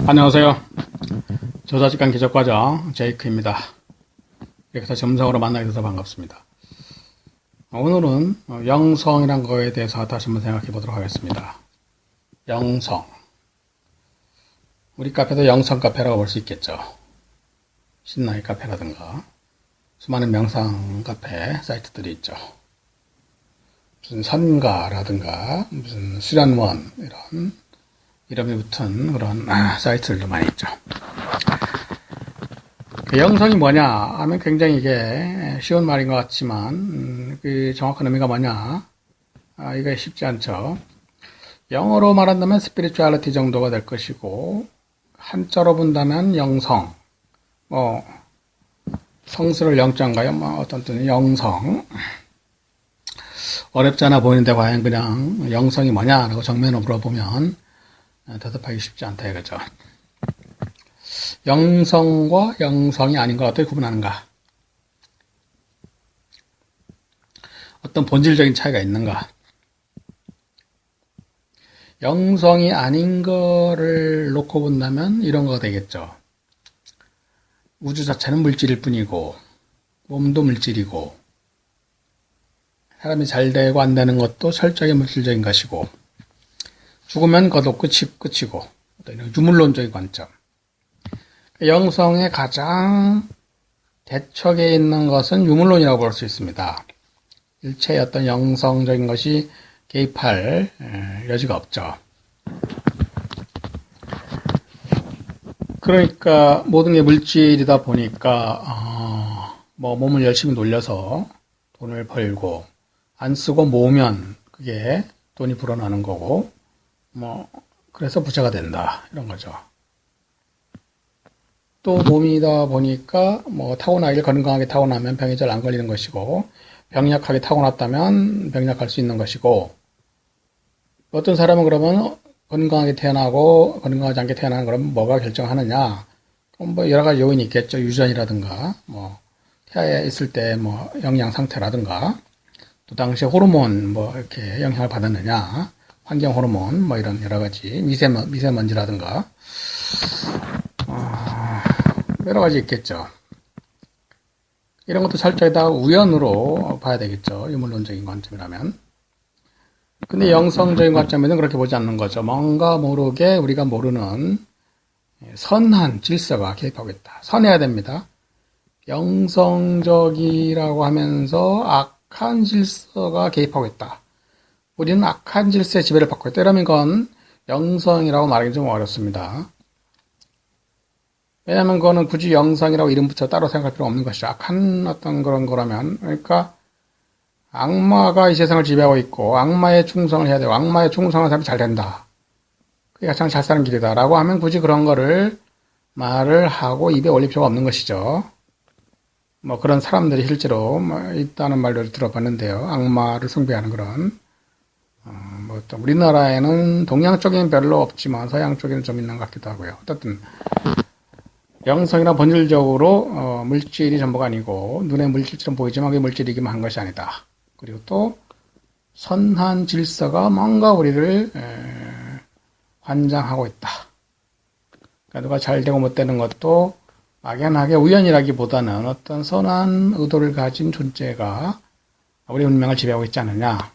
안녕하세요. 저자직관 기적과정 제이크입니다. 이렇게 다시 음성으로 만나게 돼서 반갑습니다. 오늘은 영성이란 거에 대해서 다시 한번 생각해 보도록 하겠습니다. 영성. 우리 카페도 영성 카페라고 볼 수 있겠죠. 신나의 카페라든가 수많은 명상 카페 사이트들이 있죠. 무슨 선가라든가 무슨 수련원 이런 이름이 붙은 그런 사이트들도 많이 있죠. 그 영성이 뭐냐 하면 굉장히 이게 쉬운 말인 것 같지만 그 정확한 의미가 뭐냐 이게 쉽지 않죠. 영어로 말한다면 스피리추얼리티 정도가 될 것이고 한자로 본다면 영성, 뭐 성스러울 영자인가요? 뭐 어떤 뜻은 영성. 어렵지 않아 보이는데 과연 그냥 영성이 뭐냐라고 정면으로 물어보면 대답하기 쉽지 않다 이거죠. 영성과 영성이 아닌 걸 어떻게 구분하는가? 어떤 본질적인 차이가 있는가? 영성이 아닌 거를 놓고 본다면 이런 거가 되겠죠. 우주 자체는 물질일 뿐이고 몸도 물질이고 사람이 잘 되고 안 되는 것도 철저하게 물질적인 것이고 죽으면 그것도 끝이고 유물론적인 관점. 영성의 가장 대척에 있는 것은 유물론이라고 볼 수 있습니다. 일체의 어떤 영성적인 것이 개입할 여지가 없죠. 그러니까 모든 게 물질이다 보니까 뭐 몸을 열심히 놀려서 돈을 벌고 안 쓰고 모으면 그게 돈이 불어나는 거고 뭐 그래서 부자가 된다 이런 거죠. 또 몸이다 보니까 뭐 타고나길 건강하게 타고나면 병이 잘 안 걸리는 것이고 병약하게 타고났다면 병약할 수 있는 것이고 어떤 사람은 그러면 건강하게 태어나고 건강하지 않게 태어나는 그러면 뭐가 결정하느냐? 그럼 뭐 여러 가지 요인이 있겠죠. 유전이라든가 뭐 태아에 있을 때 뭐 영양 상태라든가 또 당시 호르몬 뭐 이렇게 영향을 받았느냐? 환경 호르몬 뭐 이런 여러 가지 미세먼지라든가 여러 가지 있겠죠. 이런 것도 철저히 다 우연으로 봐야 되겠죠. 유물론적인 관점이라면. 근데 영성적인 관점에는 그렇게 보지 않는 거죠. 뭔가 모르게 우리가 모르는 선한 질서가 개입하고 있다. 선해야 됩니다. 영성적이라고 하면서 악한 질서가 개입하고 있다. 우리는 악한 질서의 지배를 받고 있다. 이러면 그건 영성이라고 말하기 좀 어렵습니다. 왜냐하면 그거는 굳이 영성이라고 이름 붙여 따로 생각할 필요 없는 것이죠. 악한 어떤 그런 거라면 그러니까 악마가 이 세상을 지배하고 있고 악마에 충성을 해야 되고 악마에 충성하는 사람이 잘 된다. 그게 가장 잘 사는 길이다. 라고 하면 굳이 그런 거를 말을 하고 입에 올릴 필요가 없는 것이죠. 뭐 그런 사람들이 실제로 뭐 있다는 말을 들어봤는데요. 악마를 숭배하는 그런 뭐 또 우리나라에는 동양 쪽에는 별로 없지만 서양 쪽에는 좀 있는 것 같기도 하고요. 어쨌든 영성이란 본질적으로 물질이 전부가 아니고 눈에 물질처럼 보이지만 그게 물질이기만 한 것이 아니다. 그리고 또 선한 질서가 뭔가 우리를 환장하고 있다. 그러니까 누가 잘 되고 못 되는 것도 막연하게 우연이라기보다는 어떤 선한 의도를 가진 존재가 우리 운명을 지배하고 있지 않느냐.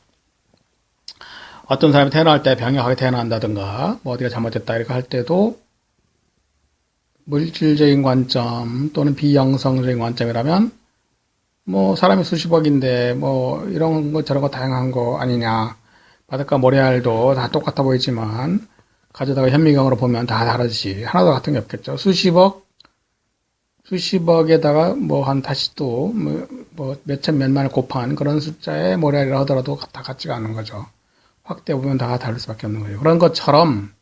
어떤 사람이 태어날 때 병약하게 태어난다든가 뭐 어디가 잘못됐다 이렇게 할 때도 물질적인 관점 또는 비영성적인 관점이라면 뭐 사람이 수십억인데 뭐 이런 거 저런 거 다양한 거 아니냐. 바닷가 모래알도 다 똑같아 보이지만 가져다가 현미경으로 보면 다 다르지. 하나도 같은 게 없겠죠. 수십억에다가 뭐 한 다시 또 뭐 몇천 몇만을 곱한 그런 숫자의 모래알이라 하더라도 다 같지가 않은 거죠. 확대 보면 다 다를 수밖에 없는 거죠. 그런 것처럼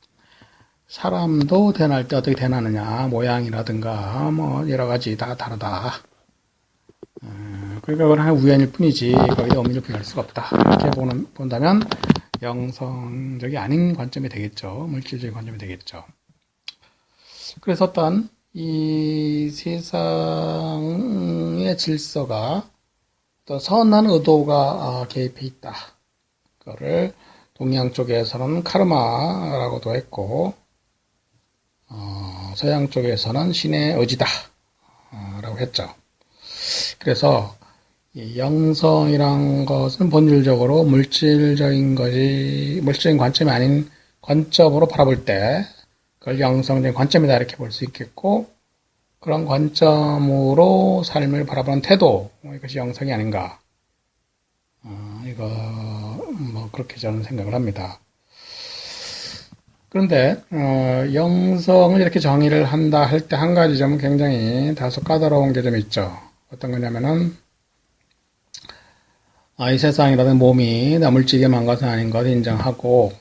사람도 태어날 때 어떻게 태어나느냐, 모양이라든가, 뭐, 여러 가지 다 다르다. 그러니까 그건 하나의 우연일 뿐이지, 거기에 의미를 부여할 수가 없다. 이렇게 본다면, 영성적이 아닌 관점이 되겠죠. 물질적인 관점이 되겠죠. 그래서 어떤, 이 세상의 질서가 또 선한 의도가 개입해 있다. 그거를 동양 쪽에서는 카르마라고도 했고, 서양 쪽에서는 신의 의지다 라고 했죠. 그래서 이 영성이란 것은 본질적으로 물질적인 관점이 아닌 관점으로 바라볼 때 그걸 영성적인 관점이다 이렇게 볼 수 있겠고, 그런 관점으로 삶을 바라보는 태도, 이것이 영성이 아닌가. 이거 그렇게 저는 생각을 합니다. 그런데 영성을 이렇게 정의를 한다 할 때 한 가지 점은 굉장히 다소 까다로운 게 좀 있죠. 어떤 거냐면은 이 세상이라든 몸이 물질에만 것은 아닌 것을 인정하고,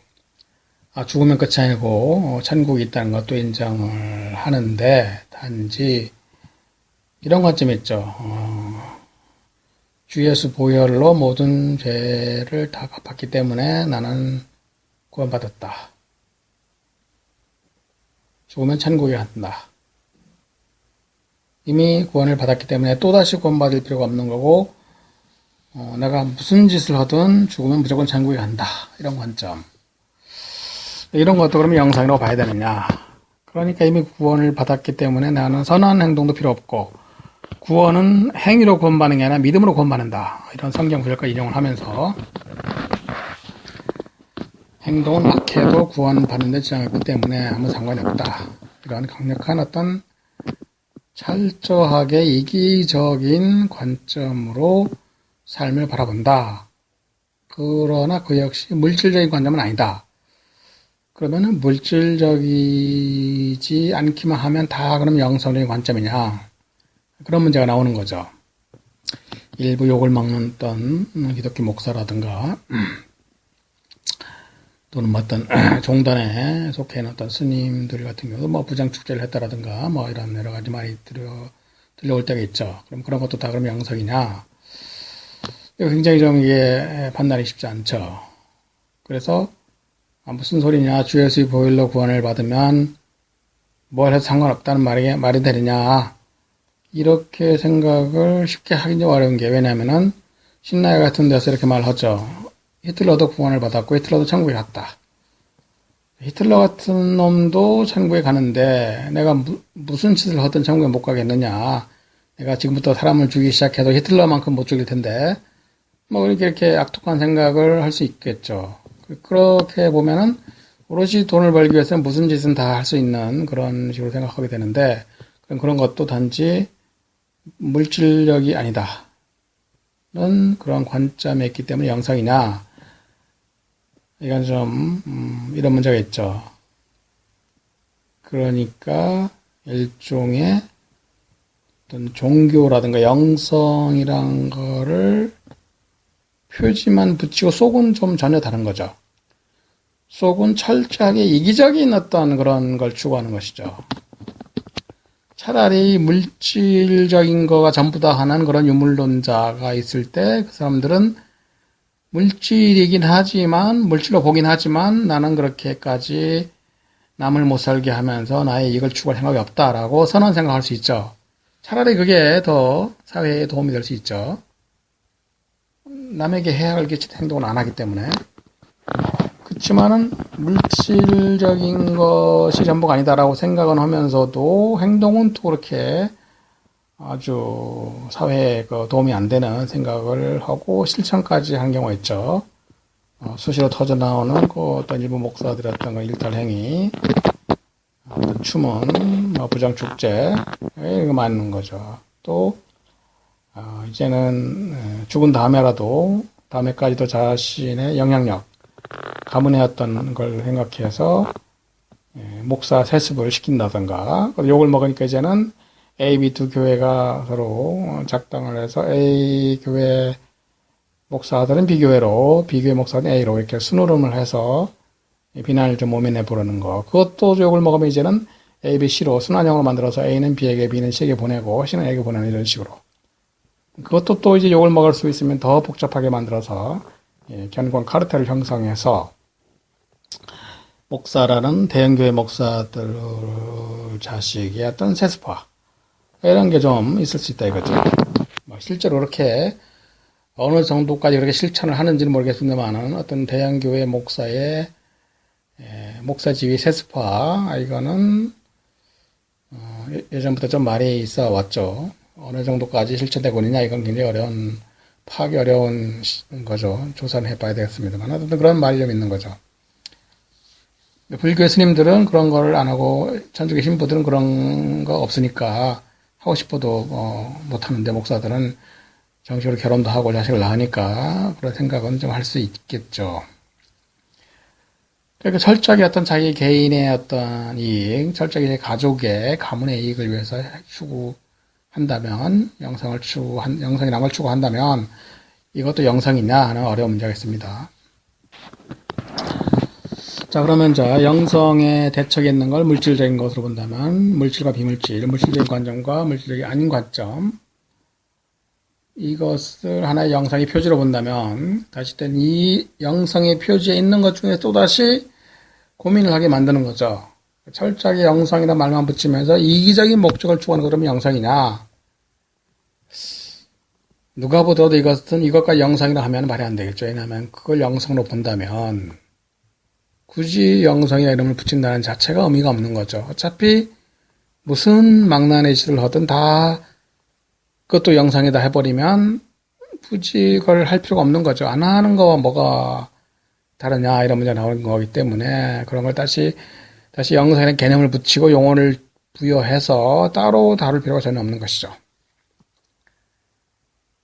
죽으면 끝이 아니고 천국이 있다는 것도 인정을 하는데, 단지 이런 관점이 있죠. 주 예수 보혈로 모든 죄를 다 갚았기 때문에 나는 구원받았다. 죽으면 천국에 간다. 이미 구원을 받았기 때문에 또다시 구원받을 필요가 없는 거고, 내가 무슨 짓을 하든 죽으면 무조건 천국에 간다. 이런 관점. 이런 것도 그러면 영성이라고 봐야 되느냐. 그러니까 이미 구원을 받았기 때문에 나는 선한 행동도 필요 없고, 구원은 행위로 구원받는 게 아니라 믿음으로 구원받는다. 이런 성경 구절까지 인용을 하면서 행동은 막해도 구원받는 데 지장이 없기 때문에 아무 상관이 없다. 이런 강력한 어떤 철저하게 이기적인 관점으로 삶을 바라본다. 그러나 그 역시 물질적인 관점은 아니다. 그러면 물질적이지 않기만 하면 다 그럼 영성적인 관점이냐. 그런 문제가 나오는 거죠. 일부 욕을 먹는 어떤 기독교 목사라든가 또는 어떤 종단에 속해 있는 어떤 스님들 같은 경우도 부장축제를 했다라든가 이런 여러 가지 말이 들려올 때가 있죠. 그럼 그런 것도 다 그럼 영성이냐? 굉장히 좀 이게 판단이 쉽지 않죠. 그래서 무슨 소리냐? 주 예수의 보혈로 구원을 받으면 뭘 해도 상관없다는 말이 되느냐? 이렇게 생각을 쉽게 하기 좀 어려운 게, 왜냐면은 신라에 같은 데서 이렇게 말하죠. 히틀러도 구원을 받았고 히틀러도 천국에 갔다. 히틀러 같은 놈도 천국에 가는데 내가 무슨 짓을 하든 천국에 못 가겠느냐. 내가 지금부터 사람을 죽이기 시작해도 히틀러만큼 못 죽일 텐데 이렇게 악독한 생각을 할 수 있겠죠. 그렇게 보면은 오롯이 돈을 벌기 위해서는 무슨 짓은 다 할 수 있는 그런 식으로 생각하게 되는데, 그런 것도 단지 물질력이 아니다. 는 그런 관점에 있기 때문에 영성이냐. 이건 좀 이런 문제가 있죠. 그러니까 일종의 어떤 종교라든가 영성이란 거를 표지만 붙이고 속은 좀 전혀 다른 거죠. 속은 철저하게 이기적인 어떤 그런 걸 추구하는 것이죠. 차라리 물질적인 거가 전부다 하는 그런 유물론자가 있을 때 그 사람들은 물질로 보긴 하지만 나는 그렇게까지 남을 못 살게 하면서 나의 이익을 추구할 생각이 없다라고 선언 생각할 수 있죠. 차라리 그게 더 사회에 도움이 될 수 있죠. 남에게 해악을 끼치는 행동을 안 하기 때문에. 그렇지만은 물질적인 것이 전부가 아니다라고 생각은 하면서도 행동은 또 그렇게 아주 사회에 도움이 안 되는 생각을 하고 실천까지 하는 경우가 있죠. 수시로 터져 나오는 어떤 일부 목사들의 어떤 일탈행위, 어떤 추문, 부정축제, 이거 맞는 거죠. 또 이제는 죽은 다음에까지도 자신의 영향력, 가문의 어떤 걸 생각해서 목사 세습을 시킨다던가, 욕을 먹으니까 이제는 A, B 두 교회가 서로 작당을 해서 A 교회 목사들은 B 교회로, B 교회 목사들은 A로 이렇게 순으름을 해서 비난을 좀 모면해 보려는 거. 그것도 욕을 먹으면 이제는 A, B, C로 순환형으로 만들어서 A는 B에게, B는 C에게 보내고 C는 A에게 보내는 이런 식으로. 그것도 또 이제 욕을 먹을 수 있으면 더 복잡하게 만들어서 견고한 카르텔을 형성해서 목사라는 대형교회 목사들 자식의 어떤 세습화, 이런 게 좀 있을 수 있다 이거죠. 실제로 그렇게 어느 정도까지 그렇게 실천을 하는지는 모르겠습니다만, 어떤 대형교회 목사의 목사 지위 세습화, 이거는 예전부터 좀 말이 있어 왔죠. 어느 정도까지 실천되고 있느냐, 이건 굉장히 파악이 어려운 거죠. 조사를 해봐야 되겠습니다만. 어쨌든 그런 말이 좀 있는 거죠. 불교 스님들은 그런 걸 안 하고, 천주교 신부들은 그런 거 없으니까, 하고 싶어도, 못하는데, 목사들은 정식으로 결혼도 하고 자식을 낳으니까, 그런 생각은 좀 할 수 있겠죠. 그러니까 철저하게 어떤 자기 개인의 어떤 이익, 철저하게 제 가족의 가문의 이익을 위해서 추구한다면, 영성이란 걸 추구한다면, 이것도 영성이냐 하는 어려운 문제가 있습니다. 자, 그러면 영성의 대척에 있는 걸 물질적인 것으로 본다면, 물질과 비물질, 물질적인 관점과 물질적이 아닌 관점, 이것을 하나의 영성의 표지로 본다면, 다시 이 영성의 표지에 있는 것 중에 또다시 고민을 하게 만드는 거죠. 철저하게 영성이라는 말만 붙이면서 이기적인 목적을 추구하는 거 그러면 영성이냐? 누가 보더라도 이것과 영성이라 하면 말이 안 되겠죠. 왜냐하면 그걸 영성으로 본다면, 굳이 영성이라 이름을 붙인다는 자체가 의미가 없는 거죠. 어차피 무슨 망나니 짓을 하든 다 그것도 영성이다 해버리면 굳이 그걸 할 필요가 없는 거죠. 안 하는 거와 뭐가 다르냐 이런 문제가 나오는 거기 때문에 그런 걸 다시 영성의 개념을 붙이고 용어를 부여해서 따로 다룰 필요가 전혀 없는 것이죠.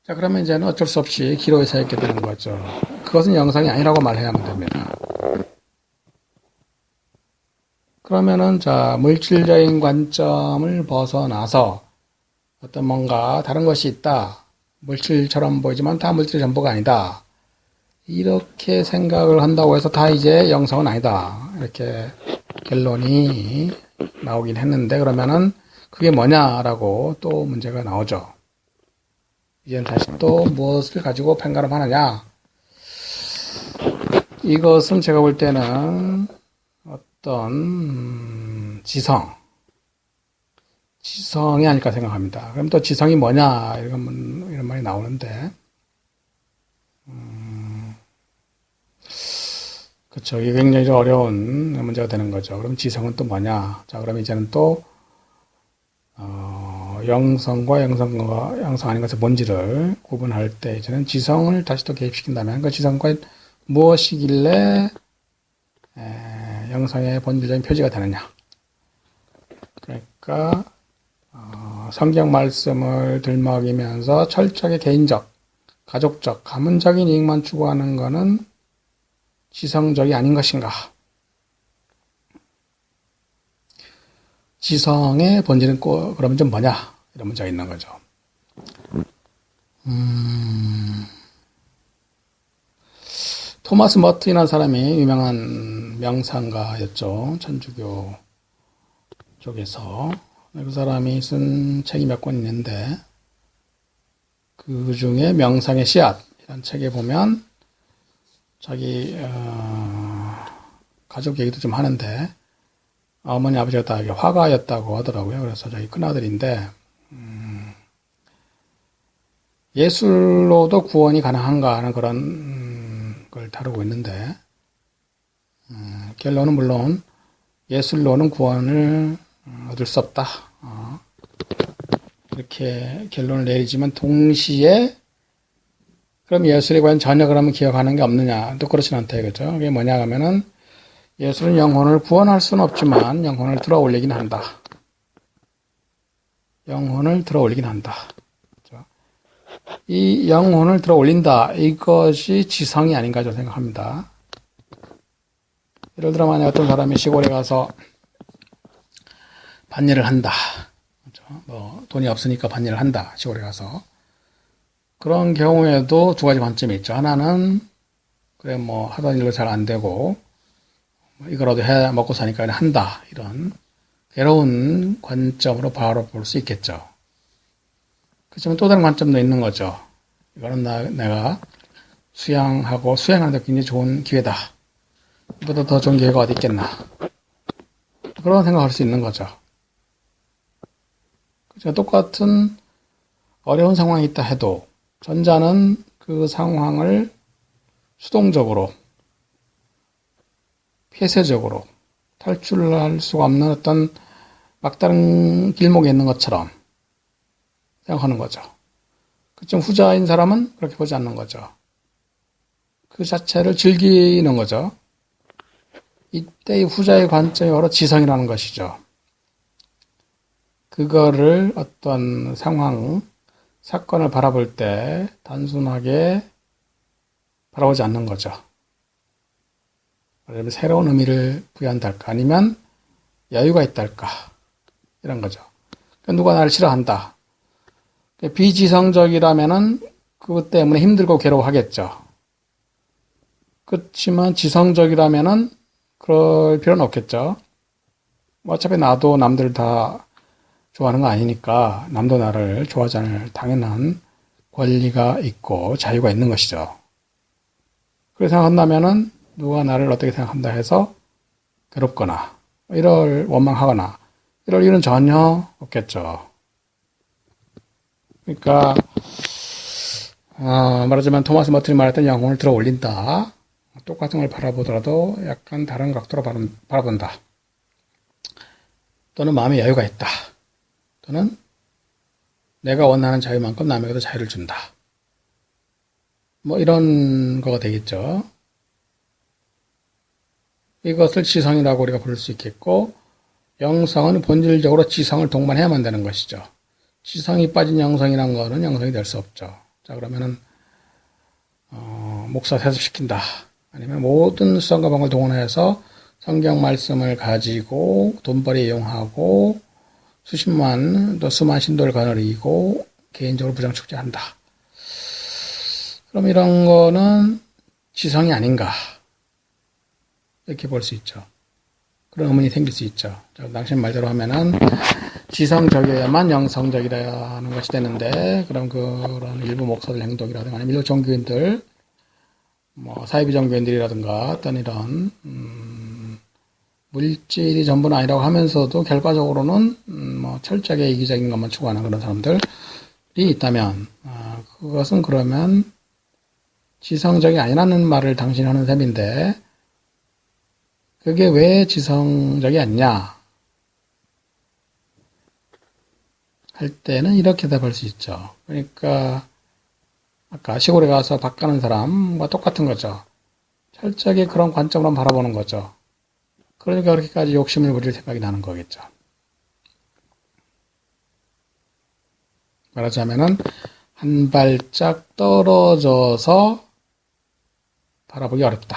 자, 그러면 이제는 어쩔 수 없이 기로에 서 있게 되는 거죠. 그것은 영성이 아니라고 말해야만 됩니다. 그러면은 물질적인 관점을 벗어나서 어떤 뭔가 다른 것이 있다. 물질처럼 보이지만 다 물질의 전부가 아니다. 이렇게 생각을 한다고 해서 다 이제 영성은 아니다. 이렇게 결론이 나오긴 했는데 그러면은 그게 뭐냐라고 또 문제가 나오죠. 이제는 다시 또 무엇을 가지고 판가름하느냐. 이것은 제가 볼 때는 어떤 지성이 아닐까 생각합니다. 그럼 또 지성이 뭐냐 이런 말이 나오는데 그렇죠. 이게 굉장히 어려운 문제가 되는 거죠. 그럼 지성은 또 뭐냐? 자, 그럼 이제는 또 영성과 영성 아닌 것의 본질을 구분할 때 이제는 지성을 다시 또 개입시킨다면 그 지성과 무엇이길래 영성의 본질적인 표지가 되느냐. 그러니까 성경 말씀을 들먹이면서 철저하게 개인적, 가족적, 가문적인 이익만 추구하는 것은 지성적이 아닌 것인가. 지성의 본질은 그러면 좀 뭐냐. 이런 문제가 있는 거죠. 토마스 머튼이라는 사람이 유명한 명상가였죠. 천주교 쪽에서. 그 사람이 쓴 책이 몇 권 있는데 그 중에 명상의 씨앗 이런 책에 보면 자기 가족 얘기도 좀 하는데 어머니 아버지가 다 화가였다고 하더라고요. 그래서 자기 큰아들인데 예술로도 구원이 가능한가 하는 그런 걸 다루고 있는데 결론은 물론 예술로는 구원을 얻을 수 없다. 이렇게 결론을 내리지만 동시에 그럼 예술에 관한 전혀 그러면 기억하는 게 없느냐? 또 그렇진 않다 이거죠. 그게 뭐냐 하면은 예술은 영혼을 구원할 수는 없지만 영혼을 들어 올리긴 한다. 영혼을 들어 올리긴 한다. 그렇죠? 이 영혼을 들어 올린다. 이것이 지성이 아닌가 저는 생각합니다. 예를 들어 만약 어떤 사람이 시골에 가서 밭일을 한다. 그렇죠? 뭐 돈이 없으니까 밭일을 한다. 시골에 가서. 그런 경우에도 두 가지 관점이 있죠. 하나는 그래 뭐 하던 일로 잘 안 되고 이거라도 해 먹고 사니까 한다. 이런 괴로운 관점으로 바로 볼 수 있겠죠. 그렇지만 또 다른 관점도 있는 거죠. 이거는 내가 수행하는 데 굉장히 좋은 기회다. 이보다 더 좋은 기회가 어디 있겠나. 그런 생각할 수 있는 거죠. 그렇죠. 똑같은 어려운 상황이 있다 해도 전자는 그 상황을 수동적으로, 폐쇄적으로 탈출할 수가 없는 어떤 막다른 길목에 있는 것처럼 생각하는 거죠. 그쯤 후자인 사람은 그렇게 보지 않는 거죠. 그 자체를 즐기는 거죠. 이때의 후자의 관점이 바로 지성이라는 것이죠. 그거를 어떤 상황, 사건을 바라볼 때 단순하게 바라보지 않는 거죠. 새로운 의미를 부여한달까, 아니면 여유가 있달까, 이런 거죠. 누가 나를 싫어한다. 비지성적이라면은 그것 때문에 힘들고 괴로워하겠죠. 그렇지만 지성적이라면은 그럴 필요는 없겠죠. 어차피 나도 남들 다 좋아하는 거 아니니까 남도 나를 좋아하지 않을 당연한 권리가 있고 자유가 있는 것이죠. 그렇게 생각한다면은 누가 나를 어떻게 생각한다 해서 괴롭거나 이럴 원망하거나 이럴 일은 전혀 없겠죠. 그러니까 말하자면 토마스 머튼이 말했던 영혼을 들어 올린다. 똑같은 걸 바라보더라도 약간 다른 각도로 바라본다. 또는 마음에 여유가 있다. 또는 내가 원하는 자유만큼 남에게도 자유를 준다. 뭐 이런 거가 되겠죠. 이것을 지성이라고 우리가 부를 수 있겠고, 영성은 본질적으로 지성을 동반해야만 되는 것이죠. 지성이 빠진 영성이란 거는 영성이 될 수 없죠. 자, 그러면은 목사 세습시킨다. 아니면 모든 수단과 방법을 동원해서 성경 말씀을 가지고 돈벌이 이용하고 수십만 또 수만 신도를 거느리고 개인적으로 부정축제한다. 그럼 이런 거는 지성이 아닌가, 이렇게 볼 수 있죠. 그런 의문이 생길 수 있죠. 당신 말대로 하면은 지성적이어야만 영성적이라는 것이 되는데, 그럼 그런 일부 목사들 행동이라든가 아니면 일부 종교인들, 뭐 사이비 종교인들이라든가 어떤 이런 물질이 전부는 아니라고 하면서도 결과적으로는 뭐 철저하게 이기적인 것만 추구하는 그런 사람들이 있다면, 그것은 그러면 지성적이 아니라는 말을 당신이 하는 셈인데, 그게 왜 지성적이 아니냐 할 때는 이렇게 대답할 수 있죠. 그러니까 아까 시골에 가서 밭 가는 사람과 똑같은 거죠. 철저하게 그런 관점으로 바라보는 거죠. 그러니까 그렇게까지 욕심을 부릴 생각이 나는 거겠죠. 말하자면은 한 발짝 떨어져서 바라보기 어렵다.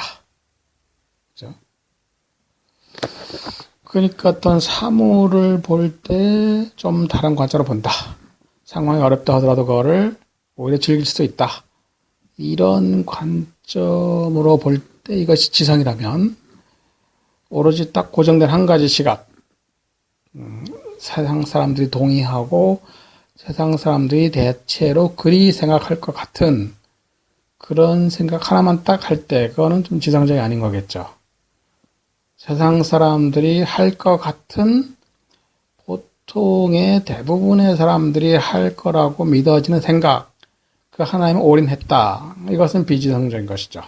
그죠? 그러니까 어떤 사물을 볼 때 좀 다른 관점으로 본다. 상황이 어렵다 하더라도 그거를 오히려 즐길 수도 있다. 이런 관점으로 볼 때 이것이 지성이라면, 오로지 딱 고정된 한 가지 시각, 세상 사람들이 동의하고 세상 사람들이 대체로 그리 생각할 것 같은 그런 생각 하나만 딱 할 때, 그거는 좀 지성적이 아닌 거겠죠. 세상 사람들이 할 것 같은, 보통의 대부분의 사람들이 할 거라고 믿어지는 생각, 그 하나에 올인했다. 이것은 비지성적인 것이죠.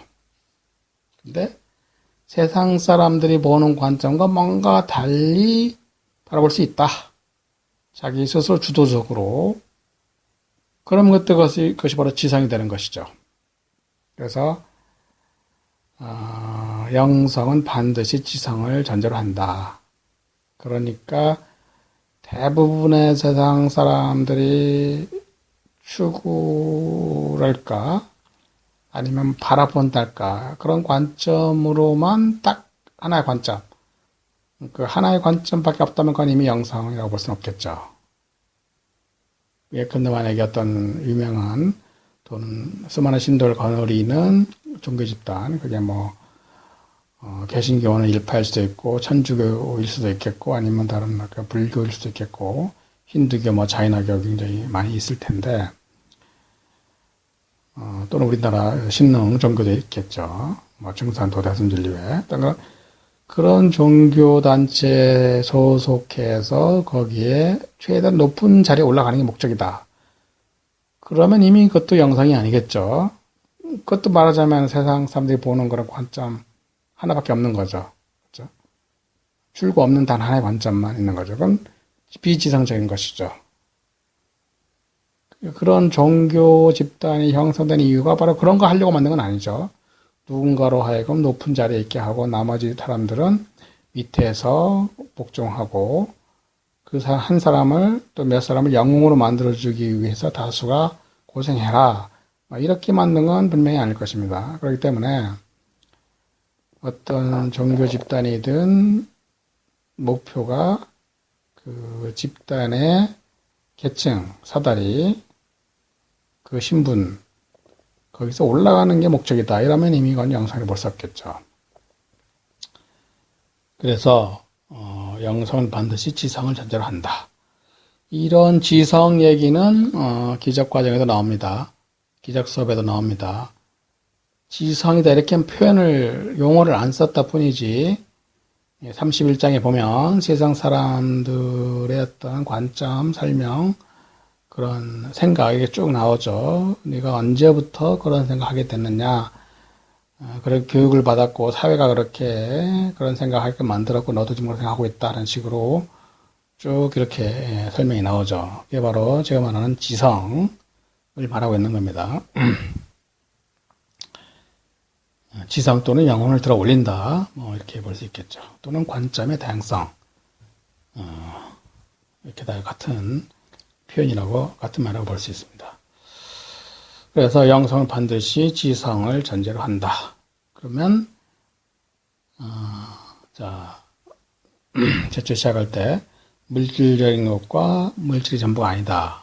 근데 세상 사람들이 보는 관점과 뭔가 달리 바라볼 수 있다. 자기 스스로 주도적으로. 그럼 그것이 바로 지성이 되는 것이죠. 그래서 영성은 반드시 지성을 전제로 한다. 그러니까 대부분의 세상 사람들이 추구랄까 아니면 바라본달까, 그런 관점으로만 딱 하나의 관점, 그 하나의 관점밖에 없다면 그건 이미 영성이라고 볼 수는 없겠죠. 예컨대 만약에 어떤 유명한 또는 수많은 신도를 거느리는 종교 집단, 그게 뭐 개신교는 일파일 수도 있고 천주교일 수도 있겠고 아니면 다른 불교일 수도 있겠고 힌두교, 뭐 자이나교 굉장히 많이 있을 텐데, 또는 우리나라 신흥 종교도 있겠죠. 뭐 증산 도대선 진리회. 그런 종교 단체에 소속해서 거기에 최대한 높은 자리에 올라가는 게 목적이다. 그러면 이미 그것도 영성이 아니겠죠. 그것도 말하자면 세상 사람들이 보는 그런 관점 하나밖에 없는 거죠. 그렇죠? 출구 없는 단 하나의 관점만 있는 거죠. 그건 비지성적인 것이죠. 그런 종교 집단이 형성된 이유가 바로 그런 거 하려고 만든 건 아니죠. 누군가로 하여금 높은 자리에 있게 하고 나머지 사람들은 밑에서 복종하고 그 한 사람을 또 몇 사람을 영웅으로 만들어주기 위해서 다수가 고생해라. 이렇게 만든 건 분명히 아닐 것입니다. 그렇기 때문에 어떤 종교 집단이든 목표가 그 집단의 계층, 사다리, 그 신분, 거기서 올라가는 게 목적이다. 이러면 이미 이건 영성을 볼 수 없겠죠. 그래서 영성은 반드시 지성을 전제로 한다. 이런 지성 얘기는 기적 과정에도 나옵니다. 기적 수업에도 나옵니다. 지성이다 이렇게 표현을 용어를 안 썼다 뿐이지 31장에 보면 세상 사람들의 어떤 관점, 설명, 그런 생각이 쭉 나오죠. 네가 언제부터 그런 생각하게 됐느냐. 그런 교육을 받았고 사회가 그렇게 그런 생각하게 만들었고 너도 지금 그런 생각하고 있다는 식으로 쭉 이렇게 설명이 나오죠. 이게 바로 제가 말하는 지성을 말하고 있는 겁니다. 지성 또는 영혼을 들어 올린다. 이렇게 볼 수 있겠죠. 또는 관점의 다양성. 이렇게 다 같은 표현이라고, 같은 말이라고 볼 수 있습니다. 그래서 영성은 반드시 지성을 전제로 한다. 그러면, 제출 시작할 때, 물질적인 것과 물질이 전부가 아니다.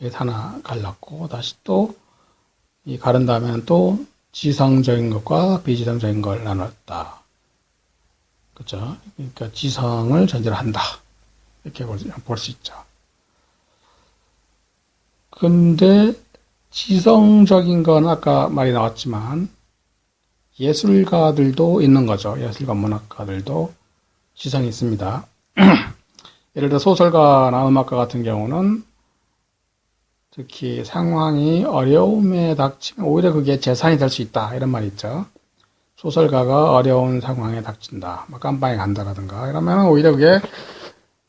여기서 하나 갈랐고, 다시 또, 이 가른 다음에는 또, 지성적인 것과 비지성적인 걸 나눴다. 그렇죠? 그러니까 지성을 전제로 한다. 이렇게 볼 수 있죠. 근데 지성적인 건 아까 말이 나왔지만 예술가들도 있는 거죠. 예술가 문학가들도 지성이 있습니다. 예를 들어 소설가나 음악가 같은 경우는 특히 상황이 어려움에 닥치면 오히려 그게 재산이 될 수 있다. 이런 말이 있죠. 소설가가 어려운 상황에 닥친다. 깜빵에 간다라든가 이러면 오히려 그게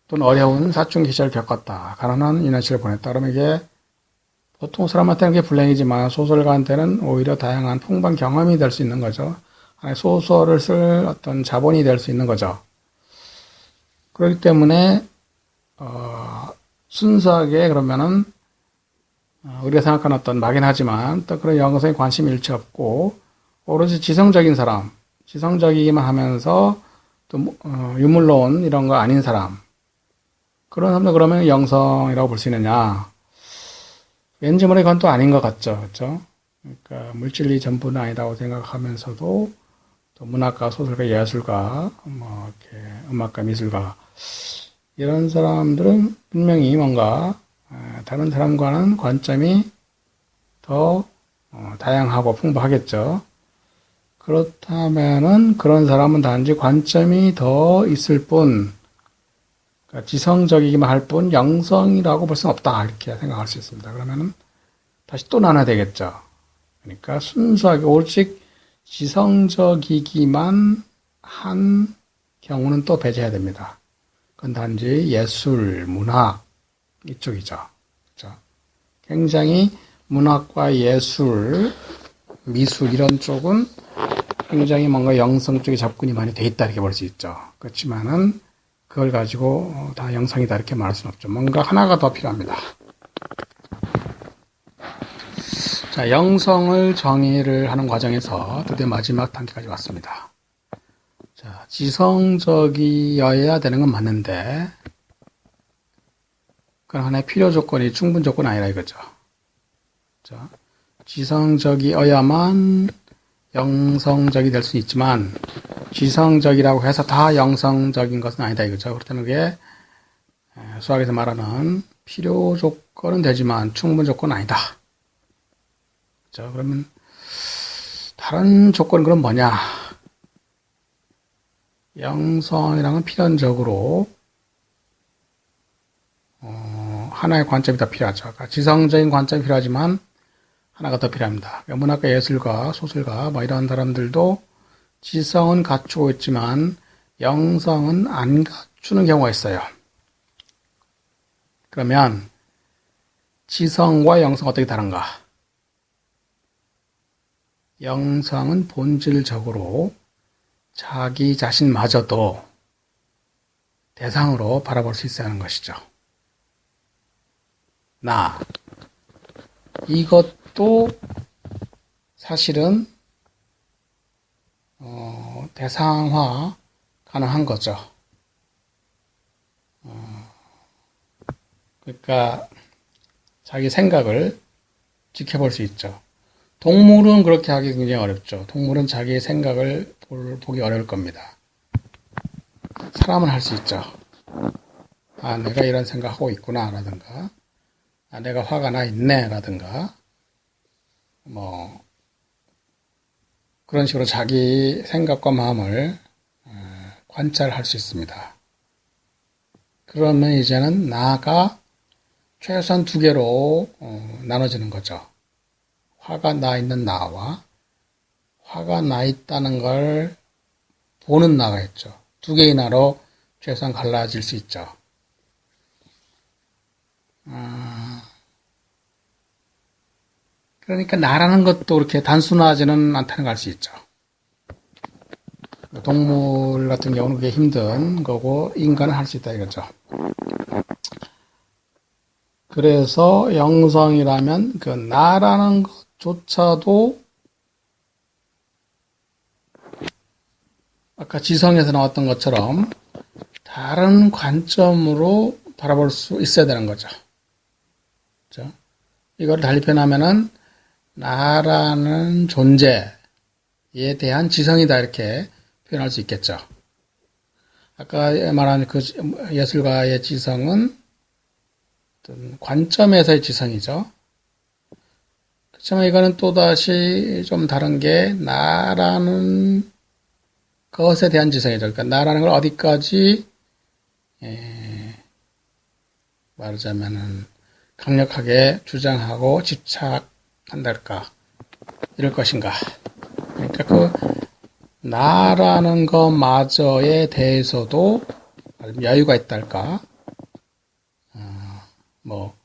또는 어려운 사춘기 시절을 겪었다. 가난한 인연시를 보냈다. 그러면 이게 보통 사람한테는 그게 불행이지만 소설가한테는 오히려 다양한 풍부한 경험이 될 수 있는 거죠. 소설을 쓸 어떤 자본이 될 수 있는 거죠. 그렇기 때문에 순수하게 그러면은 우리가 생각하는 어떤 막연하지만 또 그런 영성에 관심이 일치 없고 오로지 지성적인 사람, 지성적이기만 하면서 또 유물론 이런 거 아닌 사람, 그런 사람들 그러면 영성이라고 볼 수 있느냐? 왠지 모르게 그건 또 아닌 것 같죠, 그렇죠? 그러니까 물질이 전부는 아니다고 생각하면서도 또 문학가, 소설가, 예술가, 이렇게 음악가, 미술가 이런 사람들은 분명히 뭔가 다른 사람과는 관점이 더 다양하고 풍부하겠죠. 그렇다면은 그런 사람은 단지 관점이 더 있을 뿐, 그러니까 지성적이기만 할 뿐 영성이라고 볼 수는 없다 이렇게 생각할 수 있습니다. 그러면은 다시 또 나눠야 되겠죠. 그러니까 순수하게 오직 지성적이기만 한 경우는 또 배제해야 됩니다. 그건 단지 예술, 문학 이쪽이죠. 그렇죠? 굉장히 문학과 예술, 미술 이런 쪽은 굉장히 뭔가 영성 쪽에 접근이 많이 돼 있다 이렇게 볼 수 있죠. 그렇지만은 그걸 가지고 다 영성이다 이렇게 말할 수는 없죠. 뭔가 하나가 더 필요합니다. 자, 영성을 정의를 하는 과정에서 드디어 마지막 단계까지 왔습니다. 자, 지성적이어야 되는 건 맞는데 그건 하나의 필요 조건이 충분 조건이 아니라 이거죠. 자, 지성적이어야만 영성적이 될 수 있지만 지성적이라고 해서 다 영성적인 것은 아니다 이거죠. 그렇다면 그게 수학에서 말하는 필요 조건은 되지만 충분 조건은 아니다. 그렇죠? 그러면 다른 조건은 그럼 뭐냐? 영성이라는 건 필연적으로 하나의 관점이 더 필요하죠. 그러니까 지성적인 관점이 필요하지만 하나가 더 필요합니다. 그러니까 문학과 예술가, 소설가 이런 사람들도 지성은 갖추고 있지만 영성은 안 갖추는 경우가 있어요. 그러면 지성과 영성 어떻게 다른가? 영성은 본질적으로 자기 자신마저도 대상으로 바라볼 수 있어야 하는 것이죠. 나. 이것도 사실은 대상화 가능한 거죠. 그러니까 자기 생각을 지켜볼 수 있죠. 동물은 그렇게 하기 굉장히 어렵죠. 동물은 자기 생각을 보기 어려울 겁니다. 사람은 할 수 있죠. 아, 내가 이런 생각하고 있구나, 라든가, 아, 내가 화가 나 있네, 라든가, 뭐, 그런 식으로 자기 생각과 마음을 관찰할 수 있습니다. 그러면 이제는 나가 최소한 두 개로 나눠지는 거죠. 화가 나 있는 나와 화가 나 있다는 걸 보는 나가 있죠. 두 개의 나로 최소한 갈라질 수 있죠. 그러니까 나라는 것도 그렇게 단순하지는 않다는 걸 알 수 있죠. 동물 같은 경우는 그게 힘든 거고 인간은 할 수 있다 이거죠. 그래서 영성이라면 그 나라는 것조차도 아까 지성에서 나왔던 것처럼 다른 관점으로 바라볼 수 있어야 되는 거죠. 그렇죠? 이걸 달리 표현하면은 나라는 존재에 대한 지성이다 이렇게 표현할 수 있겠죠. 아까 말한 그 예술가의 지성은 어떤 관점에서의 지성이죠. 그렇지만 이거는 또다시 좀 다른 게 나라는 것에 대한 지성이죠. 그러니까 나라는 걸 어디까지 말하자면은 강력하게 주장하고 집착한달까 이럴 것인가. 그러니까 그 나라는 것마저에 대해서도 여유가 있달까. 뭐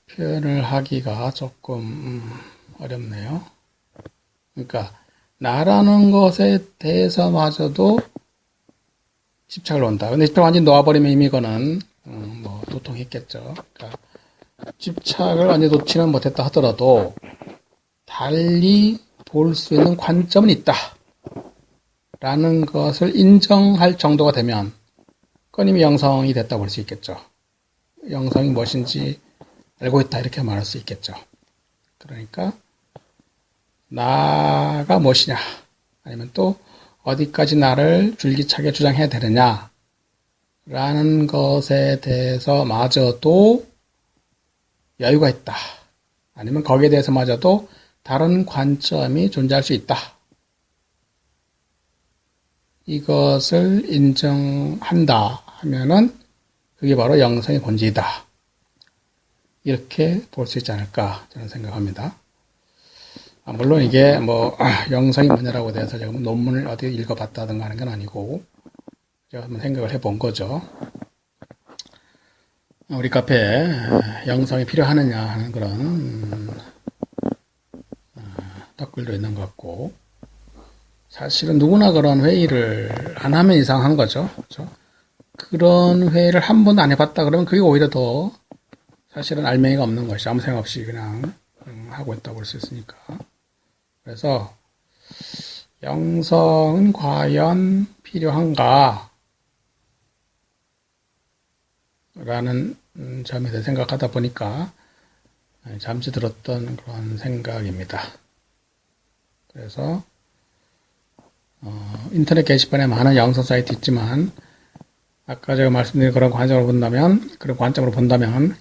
표현을 하기가 조금 어렵네요. 그러니까 나라는 것에 대해서마저도 집착을 한다. 근데 집착을 완전히 놓아버리면 이미 이거는 뭐 도통했겠죠. 그러니까 집착을 완전히 놓지는 못했다 하더라도 달리 볼 수 있는 관점은 있다. 라는 것을 인정할 정도가 되면 그건 이미 영성이 됐다고 볼 수 있겠죠. 영성이 무엇인지 알고 있다 이렇게 말할 수 있겠죠. 그러니까 나가 무엇이냐 아니면 또 어디까지 나를 줄기차게 주장해야 되느냐 라는 것에 대해서 마저도 여유가 있다. 아니면 거기에 대해서 마저도 다른 관점이 존재할 수 있다. 이것을 인정한다 하면은 그게 바로 영성의 본질이다. 이렇게 볼 수 있지 않을까 저는 생각합니다. 물론 이게 뭐 영성이 뭐냐라고 대해서 제가 논문을 어디 읽어봤다든가 하는 건 아니고 제가 한번 생각을 해본 거죠. 우리 카페에 영성이 필요하느냐 하는 그런 댓글도 있는 것 같고 사실은 누구나 그런 회의를 안 하면 이상한 거죠. 그렇죠? 그런 회의를 한 번도 안 해봤다 그러면 그게 오히려 더 사실은 알맹이가 없는 것이 아무 생각 없이 그냥 하고 있다고 볼 수 있으니까. 그래서 영성은 과연 필요한가? 라는 점에 대해 생각하다 보니까 잠시 들었던 그런 생각입니다. 그래서 인터넷 게시판에 많은 영성 사이트 있지만 아까 제가 말씀드린 그런 관점으로 본다면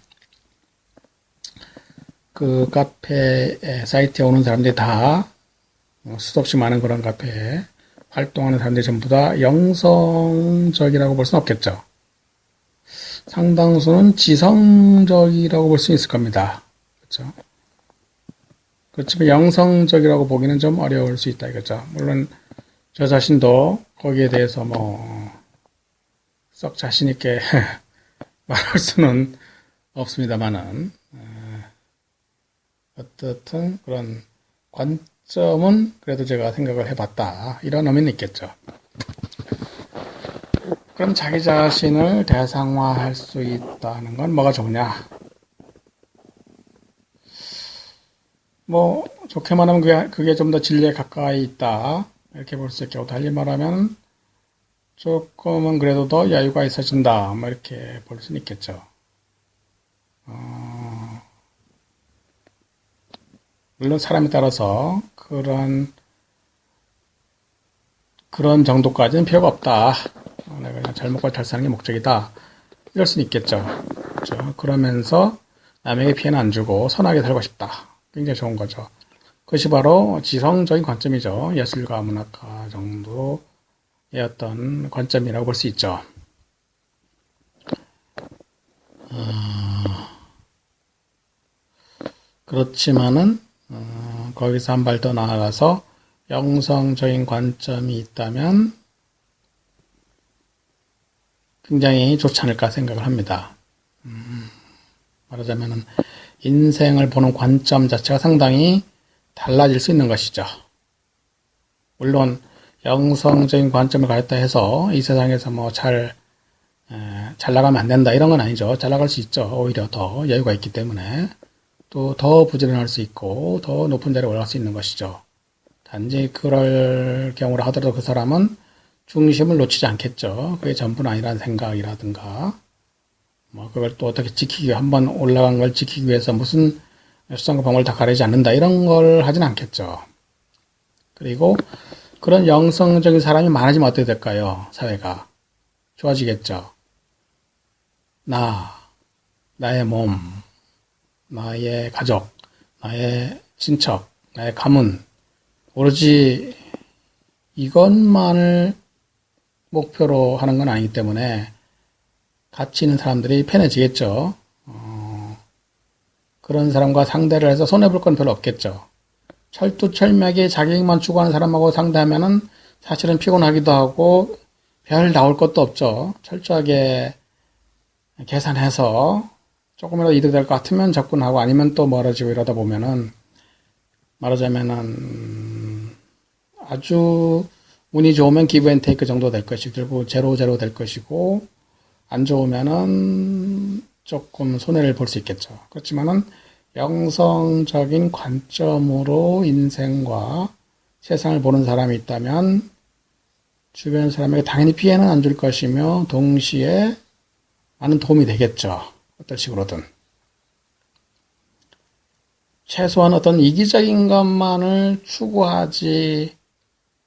그 카페 사이트에 오는 사람들이 다 수도 없이 많은 그런 카페에 활동하는 사람들이 전부 다 영성적이라고 볼 수는 없겠죠. 상당수는 지성적이라고 볼 수 있을 겁니다. 그렇죠? 그렇지만 영성적이라고 보기는 좀 어려울 수 있다 이거죠. 물론 저 자신도 거기에 대해서 뭐 썩 자신 있게 말할 수는 없습니다만은, 어떻든 그런 관점은 그래도 제가 생각을 해봤다. 이런 의미는 있겠죠. 그럼 자기 자신을 대상화할 수 있다는 건 뭐가 좋냐? 뭐 좋게 말하면 그게 좀 더 진리에 가까이 있다. 이렇게 볼 수 있겠고, 달리 말하면 조금은 그래도 더 여유가 있어진다. 뭐 이렇게 볼 수는 있겠죠. 물론 사람에 따라서 그런 정도까지는 필요가 없다. 내가 그냥 잘 먹고 잘 사는 게 목적이다. 이럴 수는 있겠죠. 그렇죠? 그러면서 남에게 피해는 안 주고 선하게 살고 싶다. 굉장히 좋은 거죠. 그것이 바로 지성적인 관점이죠. 예술가, 문학가 정도의 어떤 관점이라고 볼 수 있죠. 그렇지만은 거기서 한 발 더 나아가서 영성적인 관점이 있다면 굉장히 좋지 않을까 생각을 합니다. 말하자면은 인생을 보는 관점 자체가 상당히 달라질 수 있는 것이죠. 물론 영성적인 관점을 가졌다 해서 이 세상에서 뭐 잘 나가면 안 된다 이런 건 아니죠. 잘 나갈 수 있죠. 오히려 더 여유가 있기 때문에 또 더 부지런할 수 있고 더 높은 자리에 올라갈 수 있는 것이죠. 단지 그럴 경우라 하더라도 그 사람은 중심을 놓치지 않겠죠. 그게 전부는 아니라는 생각이라든가 뭐 그걸 또 어떻게 지키기 위해 한번 올라간 걸 지키기 위해서 무슨 수단과 방법을 다 가리지 않는다 이런 걸 하진 않겠죠. 그리고 그런 영성적인 사람이 많아지면 어떻게 될까요? 사회가 좋아지겠죠. 나의 몸, 나의 가족, 나의 친척, 나의 가문 오로지 이것만을 목표로 하는 건 아니기 때문에 가치 있는 사람들이 편해지겠죠. 그런 사람과 상대를 해서 손해볼 건 별로 없겠죠. 철두철미하게 자기만 추구하는 사람하고 상대하면은 사실은 피곤하기도 하고 별 나올 것도 없죠. 철저하게 계산해서 조금이라도 이득될 것 같으면 접근하고 아니면 또 멀어지고 이러다 보면은 말하자면은 아주 운이 좋으면 기브 앤 테이크 정도 될 것이고 결국 제로 될 것이고 안 좋으면은 조금 손해를 볼 수 있겠죠. 그렇지만은 영성적인 관점으로 인생과 세상을 보는 사람이 있다면 주변 사람에게 당연히 피해는 안 줄 것이며 동시에 많은 도움이 되겠죠. 어떤 식으로든. 최소한 어떤 이기적인 것만을 추구하지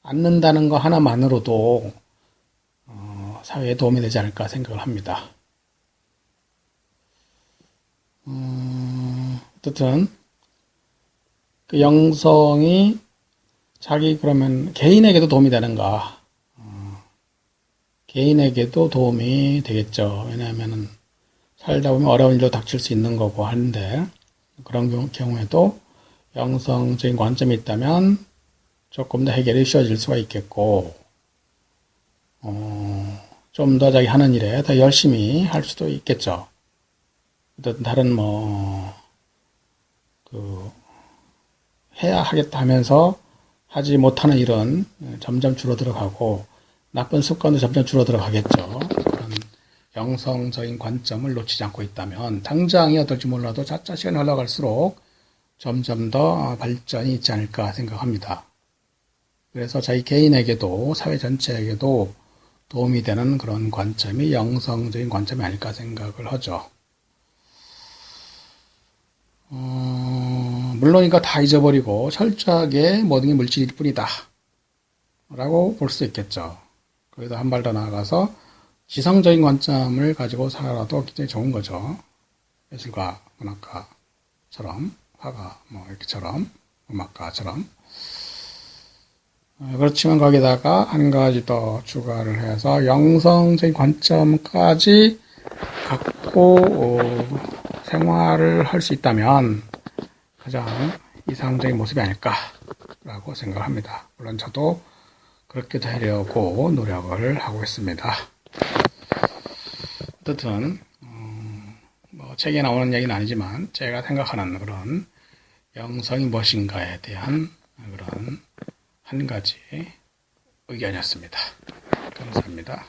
않는다는 거 하나만으로도 사회에 도움이 되지 않을까 생각을 합니다. 어쨌든 그 영성이 그러면 개인에게도 도움이 되는가? 개인에게도 도움이 되겠죠. 왜냐하면은 살다 보면 어려운 일도 닥칠 수 있는 거고 하는데 그런 경우에도 영성적인 관점이 있다면 조금 더 해결이 쉬워질 수가 있겠고 좀 더 자기 하는 일에 더 열심히 할 수도 있겠죠. 어떤 다른 해야 하겠다 하면서 하지 못하는 일은 점점 줄어들어 가고 나쁜 습관도 점점 줄어들어 가겠죠. 그런 영성적인 관점을 놓치지 않고 있다면 당장이 어떨지 몰라도 차차 시간이 흘러갈수록 점점 더 발전이 있지 않을까 생각합니다. 그래서 자기 개인에게도 사회 전체에게도 도움이 되는 그런 관점이 영성적인 관점이 아닐까 생각을 하죠. 물론 이거 다 잊어버리고 철저하게 모든 게 물질일 뿐이다 라고 볼 수 있겠죠. 거기다 한 발 더 나아가서 지성적인 관점을 가지고 살아도 굉장히 좋은 거죠. 예술가, 문학가처럼, 화가, 이렇게처럼, 음악가처럼. 그렇지만 거기다가 한 가지 더 추가를 해서 영성적인 관점까지 갖고 생활을 할 수 있다면 가장 이상적인 모습이 아닐까라고 생각합니다. 물론 저도 그렇게 되려고 노력을 하고 있습니다. 어쨌든 책에 나오는 얘기는 아니지만 제가 생각하는 그런 영성이 무엇인가에 대한 그런 한 가지 의견이었습니다. 감사합니다.